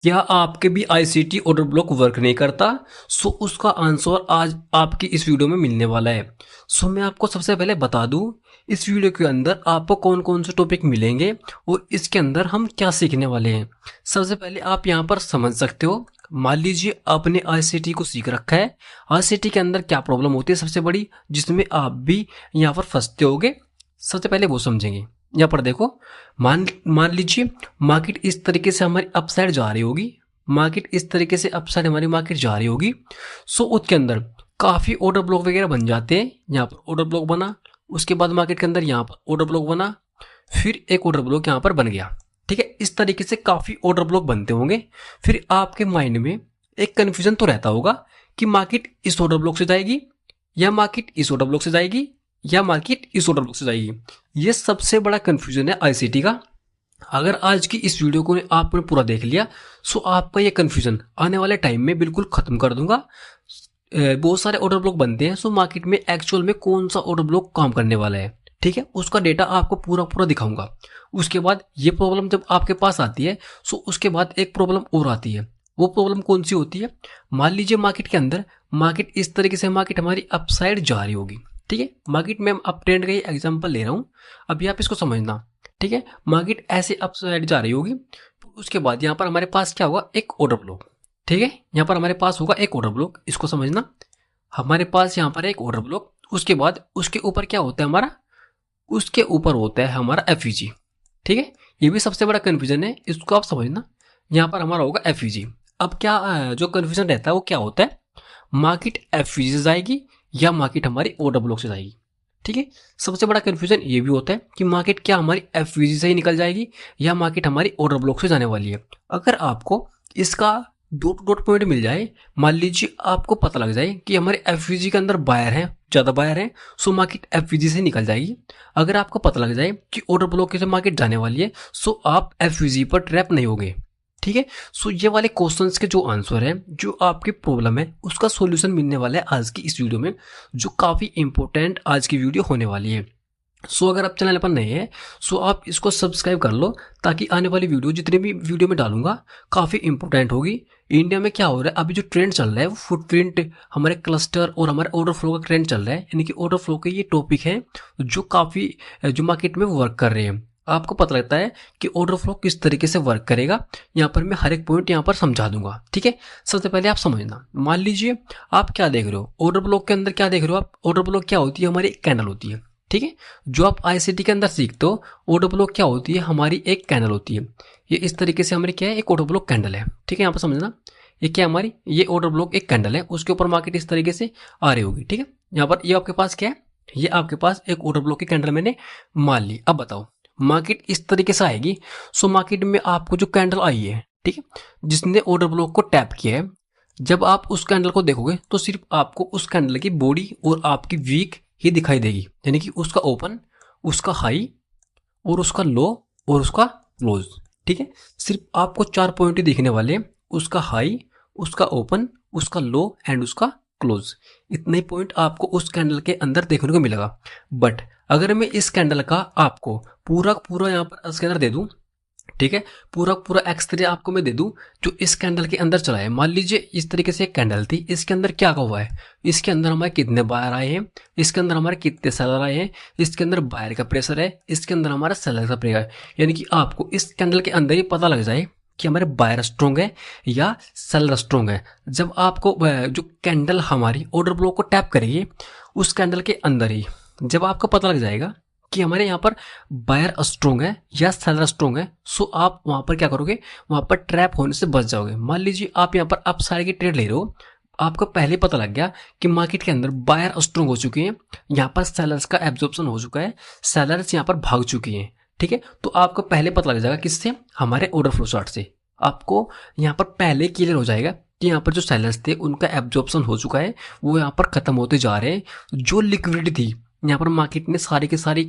क्या आपके भी आईसीटी ऑर्डर ब्लॉक वर्क नहीं करता? सो उसका आंसर आज आपकी इस वीडियो में मिलने वाला है। सो मैं आपको सबसे पहले बता दूं, इस वीडियो के अंदर आपको कौन कौन से टॉपिक मिलेंगे और इसके अंदर हम क्या सीखने वाले हैं। सबसे पहले आप यहाँ पर समझ सकते हो। मान लीजिए आपने आईसीटी को सीख रखा है, आईसीटी के अंदर क्या प्रॉब्लम होती है सबसे बड़ी, जिसमें आप भी यहाँ पर फंसते होगे। सबसे पहले वो समझेंगे। यहाँ पर देखो, मान मान लीजिए मार्केट इस तरीके से हमारी अपसाइड जा रही होगी, मार्केट इस तरीके से अपसाइड हमारी मार्केट जा रही होगी। सो उसके अंदर काफ़ी ऑर्डर ब्लॉक वगैरह बन जाते हैं। यहाँ पर ऑर्डर ब्लॉक बना, उसके बाद मार्केट के अंदर यहाँ पर ऑर्डर ब्लॉक बना, फिर एक ऑर्डर ब्लॉक यहाँ पर बन गया। ठीक है, इस तरीके से काफ़ी ऑर्डर ब्लॉक बनते होंगे। फिर आपके माइंड में एक कन्फ्यूजन तो रहता होगा कि मार्केट इस ऑर्डर ब्लॉक से जाएगी या मार्केट इस ऑर्डर ब्लॉक से जाएगी या मार्केट इस ऑर्डर ब्लॉक से जाएगी। ये सबसे बड़ा कन्फ्यूजन है आईसीटी का। अगर आज की इस वीडियो को आपने पूरा देख लिया, सो आपका ये कन्फ्यूजन आने वाले टाइम में बिल्कुल खत्म कर दूंगा। बहुत सारे ऑर्डर ब्लॉक बनते हैं, सो मार्केट में एक्चुअल में कौन सा ऑर्डर ब्लॉक काम करने वाला है, ठीक है, उसका डेटा आपको पूरा पूरा दिखाऊंगा। उसके बाद ये प्रॉब्लम जब आपके पास आती है, सो उसके बाद एक प्रॉब्लम और आती है। वो प्रॉब्लम कौन सी होती है? मान लीजिए मार्केट के अंदर मार्केट इस तरीके से मार्केट हमारी अपसाइड जा रही होगी। ठीक है, मार्केट में अब ट्रेंड का ही एग्जांपल ले रहा हूँ, अभी आप इसको समझना। ठीक है, मार्केट ऐसे अपसाइड जा रही होगी, उसके बाद यहाँ पर हमारे पास क्या होगा, एक ऑर्डर ब्लॉक। ठीक है, यहाँ पर हमारे पास होगा एक ऑर्डर ब्लॉक, इसको समझना। हमारे पास यहाँ पर एक ऑर्डर ब्लॉक, उसके बाद उसके ऊपर क्या होता है हमारा, उसके ऊपर होता है हमारा एफईजी। ठीक है, ये भी सबसे बड़ा कन्फ्यूजन है, इसको आप समझना। यहाँ पर हमारा होगा एफईजी। अब क्या जो कन्फ्यूजन रहता है वो क्या होता है, मार्केट एफईजी से जाएगी या मार्केट हमारी ऑर्डर ब्लॉक से जाएगी। ठीक है, सबसे बड़ा कन्फ्यूजन ये भी होता है कि मार्केट क्या हमारी एफवीजी से ही निकल जाएगी या मार्केट हमारी ऑर्डर ब्लॉक से जाने वाली है। अगर आपको इसका डॉट टू डॉट पॉइंट मिल जाए, मान लीजिए आपको पता लग जाए कि हमारे एफवीजी के अंदर बायर है, ज़्यादा बायर है, सो मार्केट एफवीजी से निकल जाएगी। अगर आपको पता लग जाए कि ऑर्डर ब्लॉक से मार्केट जाने वाली है, सो आप एफवीजी पर ट्रैप नहीं होगे। ठीक है, सो ये वाले क्वेश्चंस के जो आंसर है, जो आपकी प्रॉब्लम है, उसका सॉल्यूशन मिलने वाला है आज की इस वीडियो में, जो काफ़ी इंपॉर्टेंट आज की वीडियो होने वाली है। सो अगर आप चैनल पर नए हैं, सो आप इसको सब्सक्राइब कर लो, ताकि आने वाली वीडियो जितने भी वीडियो में डालूंगा काफ़ी इंपॉर्टेंट होगी। इंडिया में क्या हो रहा है, अभी जो ट्रेंड चल रहा है वो फुटप्रिंट, हमारे क्लस्टर और हमारे ऑर्डर फ्लो का ट्रेंड चल रहा है, यानी कि ऑर्डर फ्लो के ये टॉपिक है जो काफ़ी जो मार्केट में वर्क कर रहे हैं। आपको पता लगता है कि ऑर्डर फ्लो किस तरीके से वर्क करेगा, यहाँ पर मैं हर एक पॉइंट यहाँ पर समझा दूंगा। ठीक है, सबसे पहले आप समझना। मान लीजिए आप क्या देख रहे हो, ऑर्डर ब्लॉक के अंदर क्या देख रहे हो आप, ऑर्डर ब्लॉक क्या होती है, हमारी एक कैंडल होती है। ठीक है, जो आप आईसीटी के अंदर सीखते हो, ऑर्डर ब्लॉक क्या होती है, हमारी एक कैंडल होती है। ये इस तरीके से हमारी क्या है, एक ऑर्डर ब्लॉक कैंडल है। ठीक है, यहाँ पर समझना, ये क्या हमारी, ये ऑर्डर ब्लॉक एक कैंडल है, उसके ऊपर मार्केट इस तरीके से आ रही होगी। ठीक है, यहाँ पर ये आपके पास क्या है, ये आपके पास एक ऑर्डर ब्लॉक की कैंडल मैंने मान ली। अब बताओ, मार्केट इस तरीके से आएगी, सो मार्केट में आपको जो कैंडल आई है, ठीक है, जिसने ऑर्डर ब्लॉक को टैप किया है, जब आप उस कैंडल को देखोगे तो सिर्फ आपको उस कैंडल की बॉडी और आपकी वीक ही दिखाई देगी, यानी कि उसका ओपन, उसका हाई और उसका लो और उसका क्लोज। ठीक है, सिर्फ आपको 4 पॉइंट ही दिखने वाले हैं, उसका हाई, उसका ओपन, उसका लो एंड उसका क्लोज। इतने ही पॉइंट आपको उस कैंडल के अंदर देखने को मिलेगा। बट अगर मैं इस कैंडल का आपको पूरा पूरा यहाँ पर स्कैनर दे दूं, ठीक है, पूरा पूरा एक्सरे आपको मैं दे दूं जो इस कैंडल के अंदर चला है। मान लीजिए इस तरीके से एक कैंडल थी, इसके अंदर क्या हुआ है, इसके अंदर हमारे कितने बायर आए हैं, इसके अंदर हमारे कितने सेलर आए हैं, इसके अंदर बायर का प्रेशर है, इसके अंदर हमारा सेलर का प्रेशर है। यानी कि आपको इस कैंडल के अंदर ही पता लग जाए कि हमारे बायर स्ट्रॉन्ग है या सेलर स्ट्रॉन्ग है। जब आपको जो कैंडल हमारी ऑर्डर ब्लॉक को टैप करेगी, उस कैंडल के अंदर ही जब आपको पता लग जाएगा कि हमारे यहाँ पर बायर स्ट्रॉन्ग है या सेलर स्ट्रॉन्ग है, सो आप वहाँ पर क्या करोगे, वहाँ पर ट्रैप होने से बच जाओगे। मान लीजिए आप यहाँ पर अपसाइड की ट्रेड ले रहे हो, आपको पहले पता लग गया कि मार्केट के अंदर बायर स्ट्रॉन्ग हो चुके हैं, यहाँ पर सेलर्स का एब्जॉर्प्शन हो चुका है, सेलर्स यहाँ पर भाग चुके हैं। ठीक है, तो आपको पहले पता लग जाएगा किससे, हमारे ऑर्डर फ्लो चार्ट से। आपको यहाँ पर पहले क्लियर हो जाएगा कि यहाँ पर जो सेलर्स थे उनका एब्जॉर्प्शन हो चुका है, वो यहाँ पर खत्म होते जा रहे हैं। जो लिक्विडिटी थी यहाँ पर मार्केट ने सारी की सारी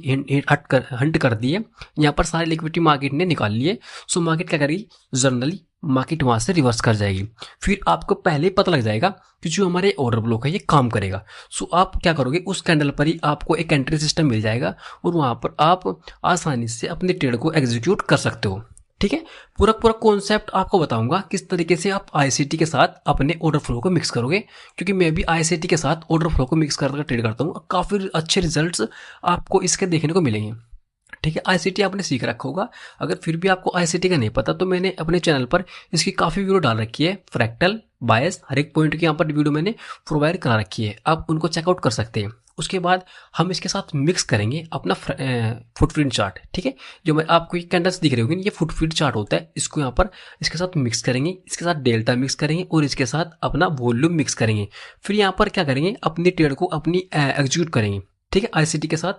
हंट कर दी है, यहाँ पर सारी लिक्विडिटी मार्केट ने निकाल ली है। सो मार्केट क्या करेगी, जनरली मार्केट वहाँ से रिवर्स कर जाएगी। फिर आपको पहले ही पता लग जाएगा कि जो हमारे ऑर्डर ब्लॉक है ये काम करेगा। सो आप क्या करोगे, उस कैंडल पर ही आपको एक एंट्री सिस्टम मिल जाएगा और वहाँ पर आप आसानी से अपने ट्रेड को एग्जीक्यूट कर सकते हो। ठीक है। पूरा पूरा कॉन्सेप्ट आपको बताऊंगा किस तरीके से आप आईसीटी के साथ अपने ऑर्डर फ्लो को मिक्स करोगे, क्योंकि मैं भी आईसीटी के साथ ऑर्डर फ्लो को मिक्स करके ट्रेड करता हूँ और काफ़ी अच्छे रिजल्ट्स आपको इसके देखने को मिलेंगे। ठीक है, आईसीटी आपने सीख रखा होगा। अगर फिर भी आपको आईसीटी का नहीं पता तो मैंने अपने चैनल पर इसकी काफ़ी वीडियो डाल रखी है, फ्रैक्टल बायस हर एक पॉइंट की यहाँ पर वीडियो मैंने प्रोवाइड करा रखी है, आप उनको चेकआउट कर सकते हैं। उसके बाद हम इसके साथ मिक्स करेंगे अपना फुटप्रिंट चार्ट। ठीक है, जो मैं आपको ये कैंडल्स दिख रही होगी, ये फुटप्रिंट चार्ट होता है, इसको यहाँ पर इसके साथ मिक्स करेंगे, इसके साथ डेल्टा मिक्स करेंगे और इसके साथ अपना वॉल्यूम मिक्स करेंगे। फिर यहाँ पर क्या करेंगे, अपनी ट्रेड को अपनी एग्जीक्यूट करेंगे। ठीक है, आईसीटी के साथ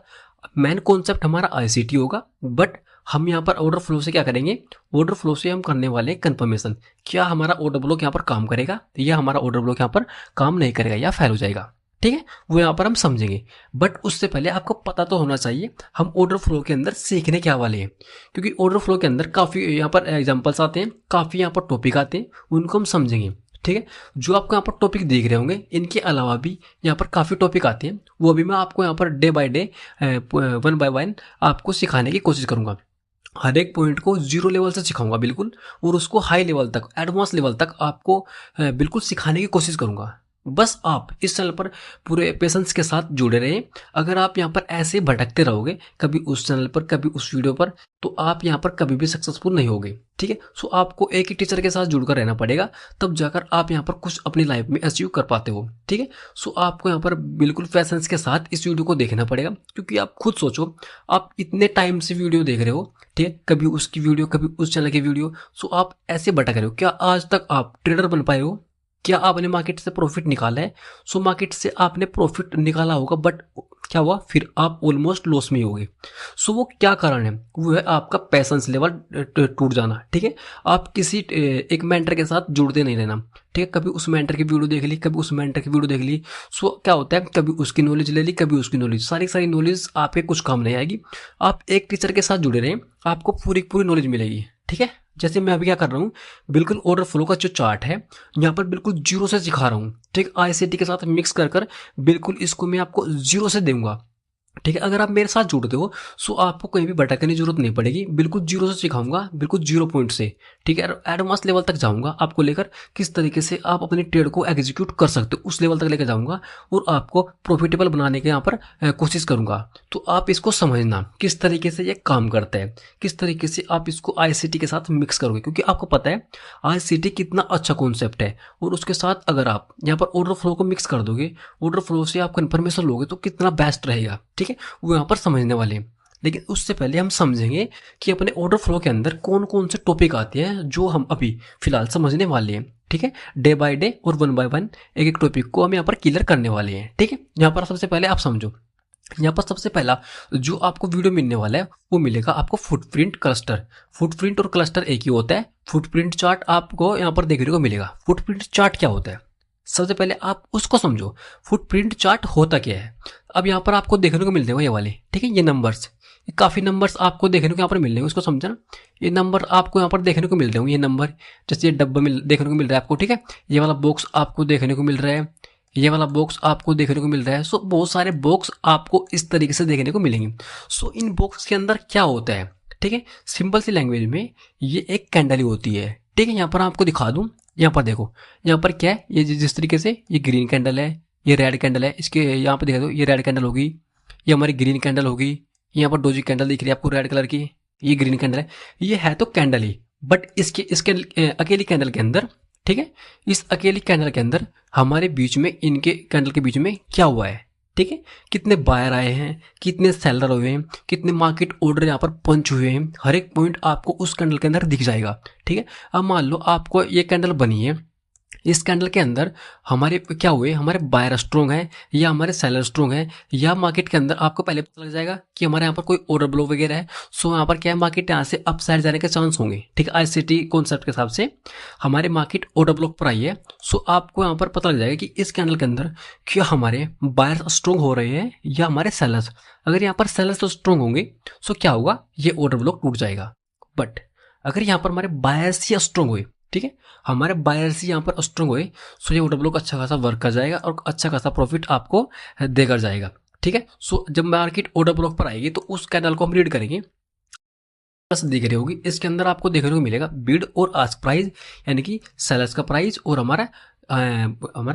मेन कॉन्सेप्ट हमारा आईसीटी होगा, बट हम यहाँ पर ऑर्डर फ्लो से क्या करेंगे, ऑर्डर फ्लो से हम करने वाले कंफर्मेशन, क्या हमारा ऑर्डर ब्लॉक यहाँ पर काम करेगा या हमारा ऑर्डर ब्लॉक यहाँ पर काम नहीं करेगा या फेल हो जाएगा। ठीक है, वो यहाँ पर हम समझेंगे। बट उससे पहले आपको पता तो होना चाहिए हम ऑर्डर फ्लो के अंदर सीखने क्या वाले हैं, क्योंकि ऑर्डर फ्लो के अंदर काफ़ी यहाँ पर एग्जाम्पल्स आते हैं, काफ़ी यहाँ पर टॉपिक आते हैं, उनको हम समझेंगे। ठीक है, जो आपको यहाँ पर टॉपिक देख रहे होंगे, इनके अलावा भी यहाँ पर काफ़ी टॉपिक आते हैं, वो भी मैं आपको यहाँ per day by day 1 bye 1 आपको सिखाने की कोशिश करूँगा। हर एक पॉइंट को जीरो लेवल से सिखाऊंगा बिल्कुल, और उसको हाई लेवल तक, एडवांस लेवल तक आपको बिल्कुल सिखाने की कोशिश करूँगा। बस आप इस चैनल पर पूरे पेशेंस के साथ जुड़े रहें। अगर आप यहाँ पर ऐसे भटकते रहोगे, कभी उस चैनल पर कभी उस वीडियो पर, तो आप यहाँ पर कभी भी सक्सेसफुल नहीं होगे। ठीक है, सो आपको एक ही टीचर के साथ जुड़कर रहना पड़ेगा, तब जाकर आप यहाँ पर कुछ अपनी लाइफ में अचीव कर पाते हो। ठीक है, सो आपको यहाँ पर बिल्कुल पेशेंस के साथ इस वीडियो को देखना पड़ेगा, क्योंकि आप खुद सोचो, आप इतने टाइम से वीडियो देख रहे हो, ठीक है, कभी उसकी वीडियो कभी उस चैनल की वीडियो, सो आप ऐसे भटक रहे हो। क्या आज तक आप ट्रेडर बन पाए हो? क्या आपने मार्केट से प्रॉफिट निकाला है? सो मार्केट से आपने प्रॉफिट निकाला होगा, बट क्या हुआ, फिर आप ऑलमोस्ट लॉस में ही होगे। सो वो क्या कारण है? वो है आपका पैशंस लेवल टूट जाना। ठीक है, आप किसी एक मेंटर के साथ जुड़ते नहीं रहना। ठीक है, कभी उस मेंटर की वीडियो देख ली, कभी उस मेंटर की वीडियो देख ली, सो क्या होता है, कभी उसकी नॉलेज ले ली, कभी उसकी नॉलेज, सारी सारी नॉलेज आपके कुछ काम नहीं आएगी। आप एक टीचर के साथ जुड़े रहें, आपको पूरी पूरी नॉलेज मिलेगी। ठीक है, जैसे मैं अभी क्या कर रहा हूँ, बिल्कुल ऑर्डर फ्लो का जो चार्ट है यहाँ पर बिल्कुल जीरो से सिखा रहा हूँ। ठीक, आईसीटी के साथ मिक्स कर कर बिल्कुल इसको मैं आपको जीरो से दूंगा। ठीक है, अगर आप मेरे साथ जुड़ते हो सो आपको कहीं भी भटकने की जरूरत नहीं पड़ेगी, बिल्कुल जीरो से सिखाऊंगा, बिल्कुल जीरो पॉइंट से। ठीक है, एडवांस लेवल तक जाऊंगा आपको लेकर, किस तरीके से आप अपनी ट्रेड को एग्जीक्यूट कर सकते हो, उस लेवल तक लेकर जाऊंगा और आपको प्रॉफिटेबल बनाने के यहाँ पर कोशिश करूंगा। तो आप इसको समझना किस तरीके से ये काम करता है, किस तरीके से आप इसको आईसीटी के साथ मिक्स करोगे, क्योंकि आपको पता है आईसीटी कितना अच्छा कॉन्सेप्ट है, और उसके साथ अगर आप यहाँ पर ऑर्डर फ्लो को मिक्स कर दोगे, ऑर्डर फ्लो से आप कन्फर्मेशन लोगे तो कितना बेस्ट रहेगा। ठीक है, वो यहाँ पर समझने वाले हैं। लेकिन उससे पहले हम समझेंगे कि अपने ऑर्डर फ्लो के अंदर कौन कौन से टॉपिक आते हैं, जो हम अभी फिलहाल समझने वाले हैं। ठीक है, डे बाय डे और 1 बाय 1 एक एक टॉपिक को हम यहाँ पर क्लियर करने वाले हैं। ठीक है, यहाँ पर सबसे पहले आप समझो, यहाँ पर सबसे पहला जो आपको वीडियो मिलने वाला है वो मिलेगा आपको फुटप्रिंट क्लस्टर। फुटप्रिंट और क्लस्टर एक ही होता है। फुटप्रिंट चार्ट आपको यहाँ पर देखने को मिलेगा। फुटप्रिंट चार्ट क्या होता है, सबसे पहले आप उसको समझो। फुटप्रिंट चार्ट होता क्या है, अब यहाँ पर आपको देखने को मिलते हैं ये वाले। ठीक है, ये नंबर्स, काफ़ी नंबर्स आपको देखने को यहाँ पर मिल रहे हैं, उसको समझना। ये नंबर आपको यहाँ पर देखने को मिल रहे होंगे, ये नंबर, जैसे ये डब्बा देखने को मिल रहा है आपको। ठीक है, ये वाला बॉक्स आपको देखने को मिल रहा है, ये वाला बॉक्स आपको देखने को मिल रहा है। सो बहुत सारे बॉक्स आपको इस तरीके से देखने को मिलेंगे। सो इन बॉक्स के अंदर क्या होता है, ठीक है, सिंपल सी लैंग्वेज में ये एक कैंडल ही होती है। ठीक है, यहाँ पर आपको दिखा दूँ, यहाँ पर देखो, यहाँ पर क्या है, ये जिस तरीके से ये ग्रीन कैंडल है, ये रेड कैंडल है, इसके यहाँ पर दिखा दो, ये रेड कैंडल होगी, ये हमारी ग्रीन कैंडल होगी, यहाँ पर डोजी कैंडल दिख रही है आपको रेड कलर की, ये ग्रीन कैंडल है। ये है तो कैंडल ही, बट इसके अकेली कैंडल के अंदर, ठीक है, इस अकेली कैंडल के अंदर हमारे बीच में, इनके कैंडल के बीच में क्या हुआ है, ठीक है, कितने बायर आए हैं, कितने सेलर हुए हैं, कितने मार्केट ऑर्डर यहाँ पर पंच हुए हैं, हर एक पॉइंट आपको उस कैंडल के अंदर दिख जाएगा। ठीक है, अब मान लो आपको ये कैंडल बनी है, इस कैंडल के अंदर हमारे क्या हुए, हमारे बायर स्ट्रॉन्ग है या हमारे सेलर स्ट्रॉन्ग है, या मार्केट के अंदर आपको पहले पता लग जाएगा कि हमारे यहाँ पर कोई ऑर्डर ब्लो वगैरह है। सो यहाँ पर क्या है, मार्केट यहाँ से अप साइड जाने के चांस होंगे। ठीक है, आईसीटी कॉन्सेप्ट के हिसाब से हमारे मार्केट ऑर्डर ब्लॉक पर आई है। सो आपको यहाँ पर पता लग जाएगा कि इस कैंडल के अंदर क्या हमारे बायर स्ट्रॉन्ग हो रहे हैं या हमारे सेलर्स। अगर यहाँ पर सेलर्स तो स्ट्रॉन्ग होंगे, सो क्या होगा, ये ऑर्डर ब्लॉक टूट जाएगा। बट अगर यहाँ पर हमारे बायर्स ही स्ट्रॉन्ग हुए, ठीक है, हमारे बायर्स ही यहाँ पर स्ट्रॉन्ग हुए, सो ये ऑर्डर ब्लॉक अच्छा खासा वर्क कर जाएगा और अच्छा खासा प्रॉफिट आपको देकर जाएगा। ठीक है, सो जब मार्केट ऑर्डर ब्लॉक पर आएगी तो उस कैंडल को हम रीड करेंगे। बस दिख रही होगी, इसके अंदर आपको देखने को मिलेगा बिड और आस्क प्राइस, यानी कि सेलर्स का प्राइस और हमारा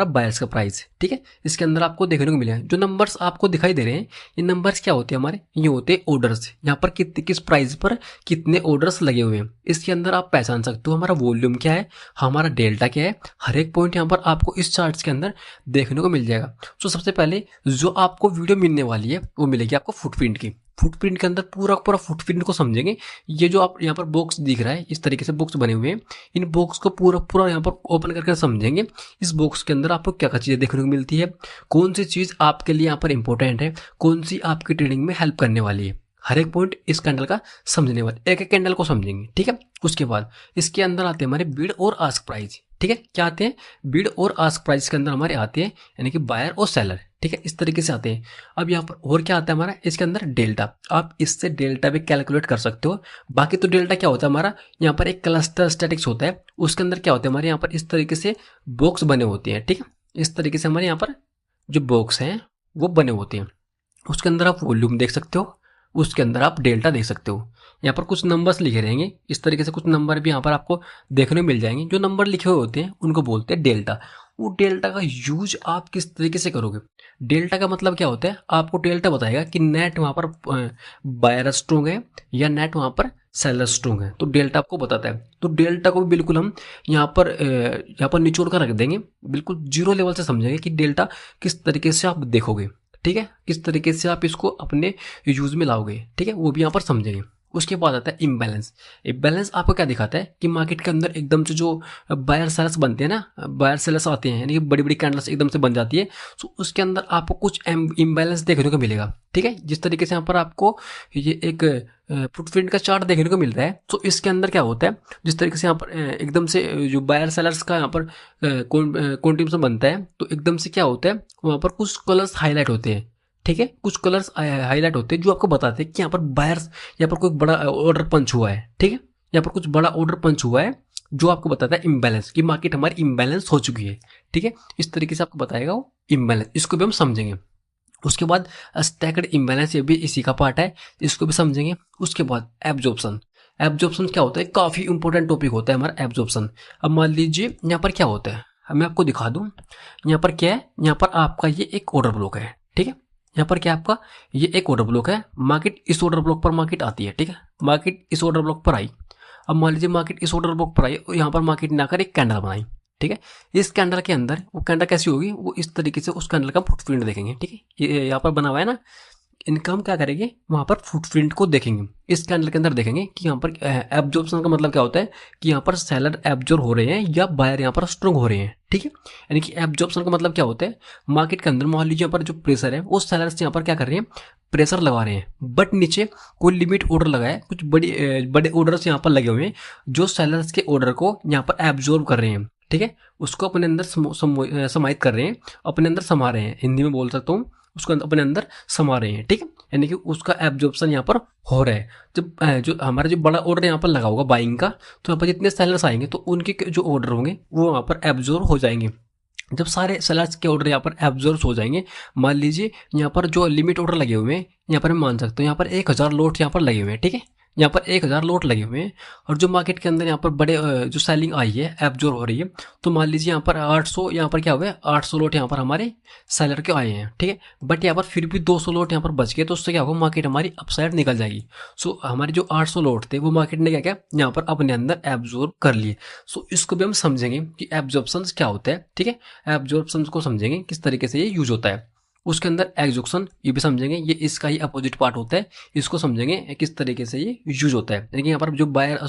बायर्स का प्राइस। ठीक है, इसके अंदर आपको देखने को मिलेगा जो नंबर्स आपको दिखाई दे रहे हैं, ये नंबर्स क्या होते हैं हमारे, ये होते हैं ऑर्डर्स। यहाँ पर किस प्राइस पर कितने ऑर्डर्स लगे हुए हैं, इसके अंदर आप पहचान सकते हो हमारा वॉल्यूम क्या है, हमारा डेल्टा क्या है। हर एक पॉइंट यहाँ पर आपको इस चार्ट्स के अंदर देखने को मिल जाएगा। तो सबसे पहले जो आपको वीडियो मिलने वाली है वो मिलेगी आपको फुटप्रिंट की। फुटप्रिंट के अंदर पूरा पूरा फुटप्रिंट को समझेंगे। ये जो आप यहाँ पर बॉक्स दिख रहा है, इस तरीके से बॉक्स बने हुए हैं, इन बॉक्स को पूरा पूरा यहाँ पर ओपन करके समझेंगे। इस बॉक्स के अंदर आपको क्या क्या चीज़ें देखने को मिलती है, कौन सी चीज़ आपके लिए यहाँ पर इंपॉर्टेंट है, कौन सी आपकी ट्रेडिंग में हेल्प करने वाली है, हर एक पॉइंट इस कैंडल का समझने वाले, एक एक कैंडल को समझेंगे। ठीक है, उसके बाद इसके अंदर आते हैं हमारे बिड और आस्क प्राइस। ठीक है, क्या आते हैं, बिड और आस्क प्राइस के अंदर हमारे आते हैं यानी कि बायर और सेलर। ठीक है, इस तरीके से आते हैं। अब यहाँ पर और क्या आता है हमारा, इसके अंदर डेल्टा, आप इससे डेल्टा भी कैलकुलेट कर सकते हो। बाकी तो डेल्टा क्या होता है हमारा, यहाँ पर एक क्लस्टर स्टैटिक्स होता है, उसके अंदर क्या होता है हमारे यहाँ पर इस तरीके से बॉक्स बने होते हैं। ठीक है, इस तरीके से हमारे यहाँ पर जो बॉक्स हैं वो बने होते हैं। उसके अंदर आप वॉल्यूम देख सकते हो, उसके अंदर आप डेल्टा देख सकते हो। यहाँ पर कुछ नंबर्स लिखे रहेंगे, इस तरीके से कुछ नंबर भी यहाँ पर आपको देखने को मिल जाएंगे। जो नंबर लिखे हुए होते हैं उनको बोलते हैं डेल्टा। वो डेल्टा का यूज आप किस तरीके से करोगे, डेल्टा का मतलब क्या होता है, आपको डेल्टा बताएगा कि नेट वहाँ पर बायर स्ट्रोंग है या नेट वहाँ पर सेलर स्ट्रोंग है, तो डेल्टा आपको बताता है। तो डेल्टा को भी बिल्कुल हम यहाँ पर निचोड़ कर रख देंगे, बिल्कुल जीरो लेवल से समझेंगे कि डेल्टा किस तरीके से आप देखोगे। ठीक है, किस तरीके से आप इसको अपने यूज में लाओगे। ठीक है, वो भी यहाँ पर समझेंगे। उसके बाद आता है इम्बैलेंस। इम्बैलेंस आपको क्या दिखाता है कि मार्केट के अंदर एकदम से जो बायर सेलर्स बनते हैं ना, बायर सेलर्स आते हैं यानी कि बड़ी बड़ी कैंडल्स एकदम से बन जाती है, तो उसके अंदर आपको कुछ इम्बैलेंस देखने को मिलेगा। ठीक है, जिस तरीके से यहाँ पर आपको ये एक फुटप्रिंट का चार्ट देखने को मिल रहा है, तो इसके अंदर क्या होता है, जिस तरीके से यहाँ पर एकदम से जो बायर सेलर्स का यहाँ पर कॉन्टिन्यूस बनता है, तो एकदम से क्या होता है वहाँ पर कुछ कलर्स हाईलाइट होते हैं। ठीक है, कुछ कलर्स हाईलाइट होते हैं जो आपको बताते हैं कि यहाँ पर बायर्स, यहाँ पर कोई बड़ा ऑर्डर पंच हुआ है। ठीक है, यहाँ पर कुछ बड़ा ऑर्डर पंच हुआ है जो आपको बताता है इम्बैलेंस, कि मार्केट हमारी इम्बैलेंस हो चुकी है। ठीक है, इस तरीके से आपको बताएगा वो इम्बैलेंस, इसको भी हम समझेंगे। उसके बाद स्टैक्ड इम्बैलेंस, ये भी इसी का पार्ट है, इसको भी समझेंगे। उसके बाद एब्जॉर्प्शन। एब्जॉर्प्शन क्या होता है, काफ़ी इंपॉर्टेंट टॉपिक होता है हमारा एब्जॉर्प्शन। अब मान लीजिए यहाँ पर क्या होता है, मैं आपको दिखा दूँ। यहाँ पर क्या है, यहाँ पर आपका ये एक ऑर्डर ब्लॉक है। ठीक है, यहाँ पर क्या आपका ये एक ऑर्डर ब्लॉक है, मार्केट इस ऑर्डर ब्लॉक पर मार्केट आती है। ठीक है, मार्केट इस ऑर्डर ब्लॉक पर आई। अब मान लीजिए मार्केट इस ऑर्डर ब्लॉक पर आई, यहाँ पर मार्केट ने आकर एक कैंडल बनाई। ठीक है, इस कैंडल के अंदर वो कैंडल कैसी होगी, वो इस तरीके से उस कैंडल का फुटप्रिंट देखेंगे। ठीक है, ये यहाँ पर बना हुआ है ना, इनका हम क्या करेंगे, वहाँ पर फुटप्रिंट को देखेंगे। इस कैंडल के अंदर देखेंगे कि यहाँ पर एब्जॉर्प्शन का मतलब क्या होता है कि यहाँ पर सेलर एब्जॉर्ब हो रहे हैं या बायर यहाँ पर स्ट्रॉन्ग हो रहे हैं। ठीक है, यानी कि एब्जॉर्प्शन का मतलब क्या होता है, मार्केट के अंदर मान लीजिए यहाँ पर जो प्रेशर है वो सेलर्स यहाँ पर क्या कर रहे हैं, प्रेशर लगा रहे हैं, बट नीचे कोई लिमिट ऑर्डर लगा है, कुछ बड़े ऑर्डर्स यहाँ पर लगे हुए हैं जो सेलर्स के ऑर्डर को यहाँ पर एब्जॉर्ब कर रहे हैं। ठीक है, उसको अपने अंदर समाहित कर रहे हैं, अपने अंदर समा रहे हैं, हिंदी में बोल सकता हूँ, उसको अपने अंदर समा रहे हैं। ठीक है, यानी कि उसका एब्जॉर्प्शन यहाँ पर हो रहा है। जब जो हमारा जो बड़ा ऑर्डर यहाँ पर लगा होगा बाइंग का, तो यहाँ पर जितने सेलर्स आएंगे तो उनके जो ऑर्डर होंगे वो वहाँ पर एब्जॉर्ब हो जाएंगे। जब सारे सेलर्स के ऑर्डर यहाँ पर एब्जॉर्ब हो जाएंगे, मान लीजिए यहाँ पर जो लिमिट ऑर्डर लगे हुए हैं, यहाँ पर मैं मान सकता हूँ यहाँ पर 1000 लोट यहाँ पर लगे हुए हैं। ठीक है, यहाँ पर 1000 लोट लगे हुए हैं, और जो मार्केट के अंदर यहाँ पर बड़े जो सेलिंग आई है, एब्जॉर्ब हो रही है, तो मान लीजिए यहाँ पर 800, यहाँ पर क्या हुआ है 800 लोट यहाँ पर हमारे सेलर के आए हैं। ठीक है, बट यहाँ पर फिर भी 200 लोट यहाँ पर बच गए, तो उससे क्या होगा, मार्केट हमारी अपसाइड निकल जाएगी। सो हमारे जो 800 लोट थे वो मार्केट ने क्या किया, यहाँ पर अपने अंदर एब्जॉर्ब कर लिए। सो इसको भी हम समझेंगे कि एब्जॉर्प्शन क्या होता है। ठीक है, एब्जॉर्प्शन को समझेंगे किस तरीके से ये यूज होता है। उसके अंदर एग्जॉर्प्शन ये भी समझेंगे, ये इसका ही अपोजिट पार्ट होता है, इसको समझेंगे किस तरीके से ये यूज होता है। यानी कि यहाँ पर जो बायर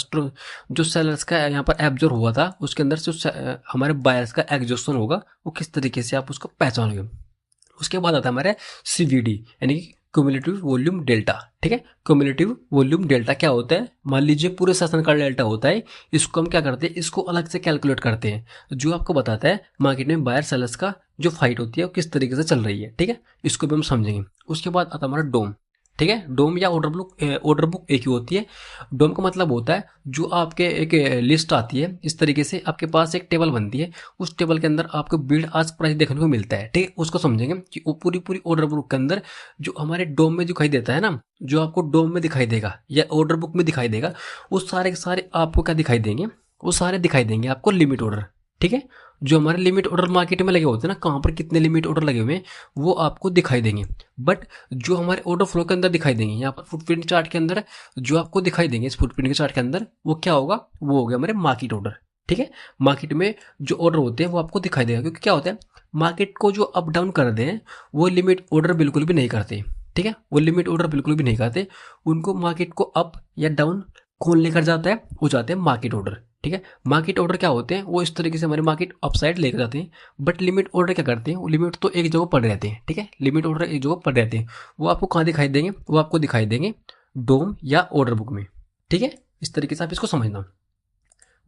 जो सेलर्स का यहाँ पर एब्जॉर्ब हुआ था, उसके अंदर से हमारे बायर्स का एग्जॉर्प्शन होगा, वो किस तरीके से आप उसको पहचानोगे। उसके बाद आता है हमारे CVD यानी कि क्यूमुलेटिव वॉल्यूम डेल्टा। ठीक है, क्यूमुलेटिव वॉल्यूम डेल्टा क्या होता है, मान लीजिए पूरे सेशन का डेल्टा होता है, इसको हम क्या करते हैं, इसको अलग से कैलकुलेट करते हैं, जो आपको बताता है मार्केट में बायर सेलर्स का जो फाइट होती है वो किस तरीके से चल रही है। ठीक है, इसको भी हम समझेंगे। उसके बाद आता हमारा डोम। ठीक है। डोम या ऑर्डर बुक एक ही होती है। डोम का मतलब होता है जो आपके एक लिस्ट आती है, इस तरीके से आपके पास एक टेबल बनती है, उस टेबल के अंदर आपको बिल्ड आज प्राइस देखने को मिलता है, ठीक है। उसको समझेंगे कि वो पूरी पूरी ऑर्डर बुक के अंदर जो हमारे डोम में दिखाई देता है ना, जो आपको डोम में दिखाई देगा या ऑर्डर बुक में दिखाई देगा, वो सारे के सारे आपको क्या दिखाई देंगे, वो सारे दिखाई देंगे आपको लिमिट ऑर्डर, ठीक है। जो हमारे लिमिट ऑर्डर मार्केट में लगे होते हैं ना, कहाँ पर कितने लिमिट ऑर्डर लगे हुए हैं वो आपको दिखाई देंगे। बट जो हमारे ऑर्डर फ्लो के अंदर दिखाई देंगे, यहाँ पर फुटप्रिंट चार्ट के अंदर जो आपको दिखाई देंगे, इस फुटप्रिंट के चार्ट के अंदर वो क्या होगा, वो हो गया हमारे मार्केट ऑर्डर, ठीक है। मार्केट में जो ऑर्डर होते हैं वो आपको दिखाई देगा, क्योंकि क्या होता है मार्केट को जो अप डाउन करते हैं वो लिमिट ऑर्डर बिल्कुल भी नहीं करते, ठीक है। वो लिमिट ऑर्डर बिल्कुल भी नहीं करते, उनको मार्केट को अप या डाउन कौन लेकर जाता है, वो जाते हैं मार्केट ऑर्डर, ठीक है। मार्केट ऑर्डर क्या होते हैं, वो इस तरीके से हमारे मार्केट अपसाइड लेकर जाते हैं। बट लिमिट ऑर्डर क्या करते हैं, वो लिमिट तो एक जगह पड़ रहते हैं, ठीक है। लिमिट ऑर्डर एक जगह पड़ रहते हैं, वो आपको कहाँ दिखाई देंगे, वो आपको दिखाई देंगे डोम या ऑर्डर बुक में, ठीक है। इस तरीके से आप इसको समझना।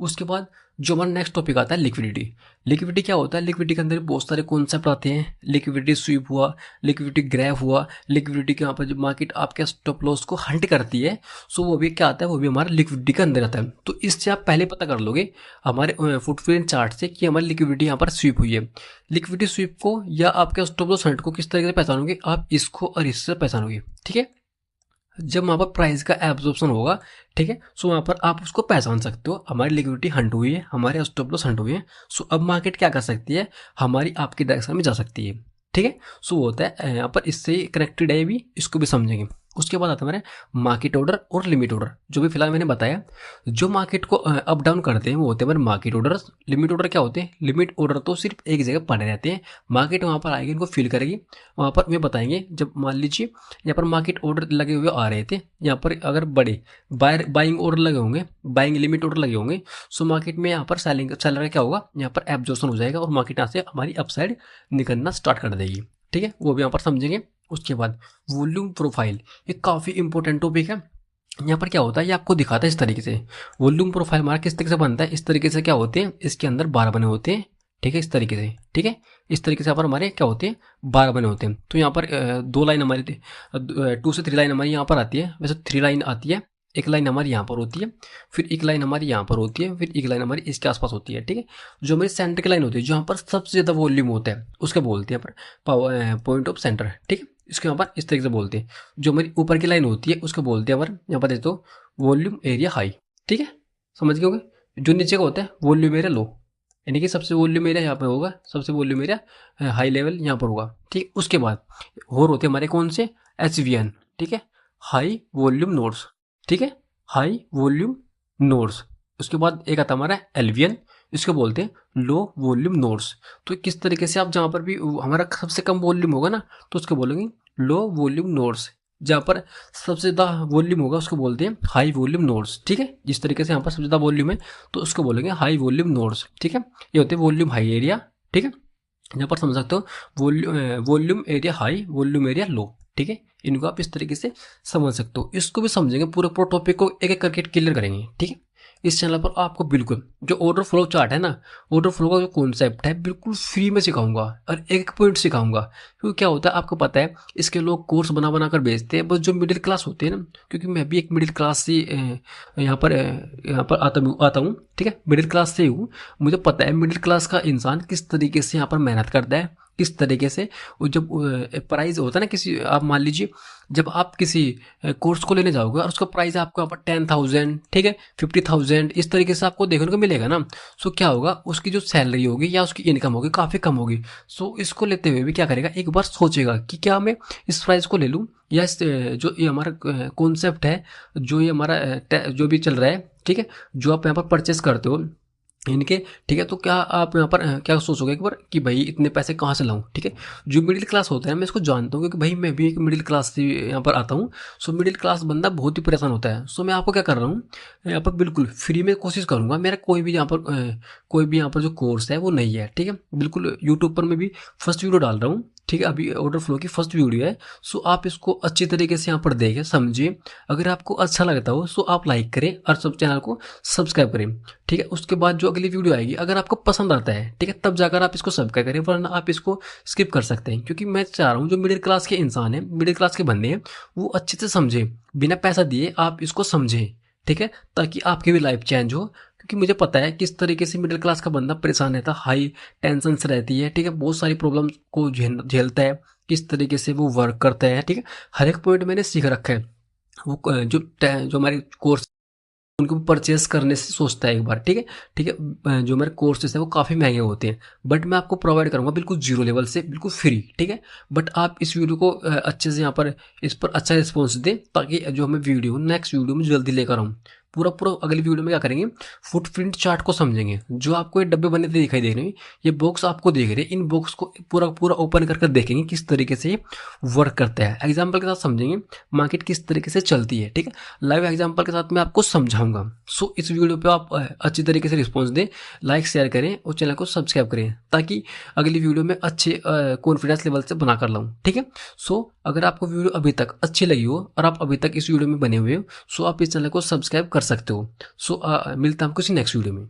उसके बाद जो हमारा नेक्स्ट टॉपिक आता है लिक्विडिटी। लिक्विडिटी क्या होता है, लिक्विडिटी के अंदर बहुत सारे कॉन्सेप्ट आते हैं। लिक्विडिटी स्वीप हुआ, लिक्विडिटी ग्रैब हुआ, लिक्विडिटी के यहाँ पर जो मार्केट आपके स्टॉप लॉस को हंट करती है, सो वो भी क्या आता है, वो भी हमारा लिक्विडिटी के अंदर आता है। तो इससे आप पहले पता कर लोगे हमारे फुटप्रिंट चार्ट से कि हमारी लिक्विडिटी यहाँ पर स्वीप हुई है। लिक्विडिटी स्वीप को या आपके स्टॉप लॉस हंट को किस तरीके से पहचानोगे, आप इसको और इससे पहचानोगे, ठीक है। जब वहाँ पर प्राइस का एब्जॉर्प्शन होगा, ठीक है, सो वहाँ पर आप उसको पहचान सकते हो हमारी लिक्विडिटी हंट हुई है, हमारे स्टॉप लॉस हंट हुए हैं। सो अब मार्केट क्या कर सकती है, हमारी आपकी डायरेक्शन में जा सकती है, ठीक है। सो होता है यहाँ पर इससे कनेक्टेड है भी, इसको भी समझेंगे। उसके बाद आता है हमारे मार्केट ऑर्डर और लिमिट ऑर्डर, जो भी फिलहाल मैंने बताया। जो मार्केट को अप डाउन करते हैं वो होते हैं हमारे मार्केट ऑर्डर। लिमिट ऑर्डर क्या होते हैं, लिमिट ऑर्डर तो सिर्फ एक जगह पड़े रहते हैं, मार्केट वहाँ पर आएगी, इनको फिल करेगी, वहाँ पर वे बताएंगे। जब मान लीजिए यहाँ पर मार्केट ऑर्डर लगे हुए आ रहे थे, यहाँ पर अगर बड़े बाइंग ऑर्डर लगे होंगे, बाइंग लिमिट ऑर्डर लगे होंगे, सो मार्केट में यहाँ पर सेलिंग सेलर क्या होगा, यहाँ पर एब्जॉर्प्शन हो जाएगा और मार्केट यहाँ से हमारी अपसाइड निकलना स्टार्ट कर देगी, ठीक है। वो भी यहाँ पर समझेंगे। उसके बाद वॉल्यूम प्रोफाइल, ये काफ़ी इंपॉर्टेंट टॉपिक है। यहाँ पर क्या होता है, ये आपको दिखाता है इस तरीके से। वॉल्यूम प्रोफाइल हमारा किस तरीके से बनता है, इस तरीके से क्या होते हैं, इसके अंदर 12 बने होते हैं, ठीक है, इस तरीके से, ठीक है। इस तरीके से यहाँ पर हमारे क्या होते हैं, 12 बने होते हैं। तो यहाँ पर 2 लाइन हमारी 2 से 3 लाइन हमारी यहाँ पर आती है, वैसे 3 लाइन आती है। एक लाइन हमारी यहाँ पर होती है, फिर एक लाइन हमारी यहाँ पर होती है, फिर एक लाइन हमारी इसके आसपास होती है, ठीक है। जो हमारी सेंटर की लाइन होती है, जहाँ पर सबसे ज़्यादा वॉल्यूम होता है, उसके बोलते हैं पर पॉइंट ऑफ सेंटर, ठीक है। इसके यहाँ पर इस तरीके से बोलते हैं। जो हमारी ऊपर की लाइन होती है उसको बोलते हैं हमारे यहाँ पर देखो तो वॉल्यूम एरिया हाई, ठीक है, समझ गए होगे। जो नीचे का होता है वॉल्यूम एरिया लो, यानी कि सबसे वॉल्यूम एरिया यहाँ पे होगा, सबसे वॉल्यूम एरिया हाई लेवल यहाँ पर होगा, ठीक। उसके बाद और होते हैं हमारे कौन से, HVN, ठीक है, हाई वॉल्यूम नोड्स, ठीक है, हाई वॉल्यूम नोड्स। उसके बाद एक आता हमारा LVN, इसको बोलते हैं लो वॉल्यूम नोड्स। तो किस तरीके से आप जहाँ पर भी हमारा सबसे कम वॉल्यूम होगा ना, तो उसको बोलेंगे लो वॉल्यूम नोड्स। जहाँ पर सबसे ज़्यादा वॉल्यूम होगा उसको बोलते हैं हाई वॉल्यूम नोड्स, ठीक है। जिस तरीके से यहाँ पर सबसे ज़्यादा वॉल्यूम है तो उसको बोलेंगे हाई वॉल्यूम नोड्स, ठीक है। ये होते हैं वॉल्यूम हाई एरिया, ठीक है। यहाँ पर समझ सकते हो volume area high, volume area low, ठीक है। इनको आप इस तरीके से समझ सकते हो। इसको भी समझेंगे, पूरे टॉपिक को एक एक करके क्लियर करेंगे, ठीक है। इस चैनल पर आपको बिल्कुल जो ऑर्डर फ्लो चार्ट है ना, ऑर्डर फ्लो का जो कॉन्सेप्ट है बिल्कुल फ्री में सिखाऊंगा और एक पॉइंट सिखाऊंगा। क्योंकि क्या होता है आपको पता है, इसके लोग कोर्स बना बना कर बेचते हैं, बस जो मिडिल क्लास होते हैं ना, क्योंकि मैं भी एक मिडिल क्लास से यहाँ पर आता हूँ, ठीक है, मिडिल क्लास से हूँ। मुझे पता है मिडिल क्लास का इंसान किस तरीके से यहाँ पर मेहनत करता है, किस तरीके से। वो जब प्राइस होता है ना किसी, आप मान लीजिए जब आप किसी कोर्स को लेने जाओगे और उसका प्राइस आपको यहाँ पर 10,000, ठीक है, 50,000 इस तरीके से आपको देखने को मिलेगा ना, सो क्या होगा, उसकी जो सैलरी होगी या उसकी इनकम होगी काफ़ी कम होगी। सो इसको लेते हुए भी क्या करेगा, एक बार सोचेगा कि क्या मैं इस प्राइस को ले लूँ, या जो ये हमारा कॉन्सेप्ट है, जो ये हमारा जो भी चल रहा है, ठीक है, जो आप यहाँ पर परचेस करते हो इनके, ठीक है। तो क्या आप यहाँ पर क्या सोचोगे एक बार कि भाई इतने पैसे कहाँ से लाऊं, ठीक है। जो मिडिल क्लास होता है मैं इसको जानता हूँ, क्योंकि भाई मैं भी एक मिडिल क्लास से यहाँ पर आता हूँ। सो मिडिल क्लास बंदा बहुत ही परेशान होता है। सो मैं आपको क्या कर रहा हूँ, यहाँ पर बिल्कुल फ्री में कोशिश करूँगा। मेरा कोई भी यहाँ पर जो कोर्स है वो नहीं है, ठीक है। बिल्कुल यूट्यूब पर मैं भी फर्स्ट वीडियो डाल रहा हूँ, ठीक है, अभी ऑर्डर फ्लो की फर्स्ट वीडियो है। सो आप इसको अच्छी तरीके से यहाँ पर देखें, समझिए। अगर आपको अच्छा लगता हो सो आप लाइक करें और सब चैनल को सब्सक्राइब करें। ठीक है, उसके बाद जो अगली वीडियो आएगी अगर आपको पसंद आता है, ठीक है, तब जाकर आप इसको सब्सक्राइब करें, वरना आप इसको स्किप कर सकते हैं। क्योंकि मैं चाह रहा हूँ जो मिडिल क्लास के इंसान हैं, मिडिल क्लास के बंदे हैं, वो अच्छे से समझे, बिना पैसा दिए आप इसको समझें। ठीक है, ताकि आपकी भी लाइफ चेंज हो। क्योंकि मुझे पता है किस तरीके से मिडिल क्लास का बंदा परेशान रहता है, हाई टेंशन से रहती है। ठीक है, बहुत सारी प्रॉब्लम को झेलता है, किस तरीके से वो वर्क करता है। ठीक है, हर एक पॉइंट मैंने सीख रखा है। वो जो हमारे कोर्स उनको परचेस करने से सोचता है एक बार। ठीक है, ठीक है, जो मेरे कोर्सेज है वो काफ़ी महंगे होते हैं, बट मैं आपको प्रोवाइड करूंगा बिल्कुल जीरो लेवल से, बिल्कुल फ्री। ठीक है, बट आप इस वीडियो को अच्छे से यहाँ पर इस पर अच्छा रिस्पॉन्स दें, ताकि जो हमें वीडियो नेक्स्ट वीडियो में जल्दी लेकर आऊँ। पूरा पूरा अगली वीडियो में क्या करेंगे, फुटप्रिंट चार्ट को समझेंगे। जो आपको ये डब्बे बने थे दिखाई दे रहे हैं, ये बॉक्स आपको देख रहे हैं, इन बॉक्स को पूरा पूरा ओपन करके देखेंगे किस तरीके से वर्क करता है। एग्जाम्पल के साथ समझेंगे मार्केट किस तरीके से चलती है। ठीक है, लाइव एग्जांपल के साथ मैं आपको समझाऊंगा। सो इस वीडियो पे आप अच्छी तरीके से रिस्पॉन्स दें, लाइक शेयर करें और चैनल को सब्सक्राइब करें, ताकि अगली वीडियो में अच्छे कॉन्फिडेंस लेवल से बना कर लाऊं। ठीक है, सो अगर आपको वीडियो अभी तक अच्छी लगी हो और आप अभी तक इस वीडियो में बने हुए हो, सो आप इस चैनल को सब्सक्राइब कर सकते हो। सो मिलता हूं किसी नेक्स्ट वीडियो में।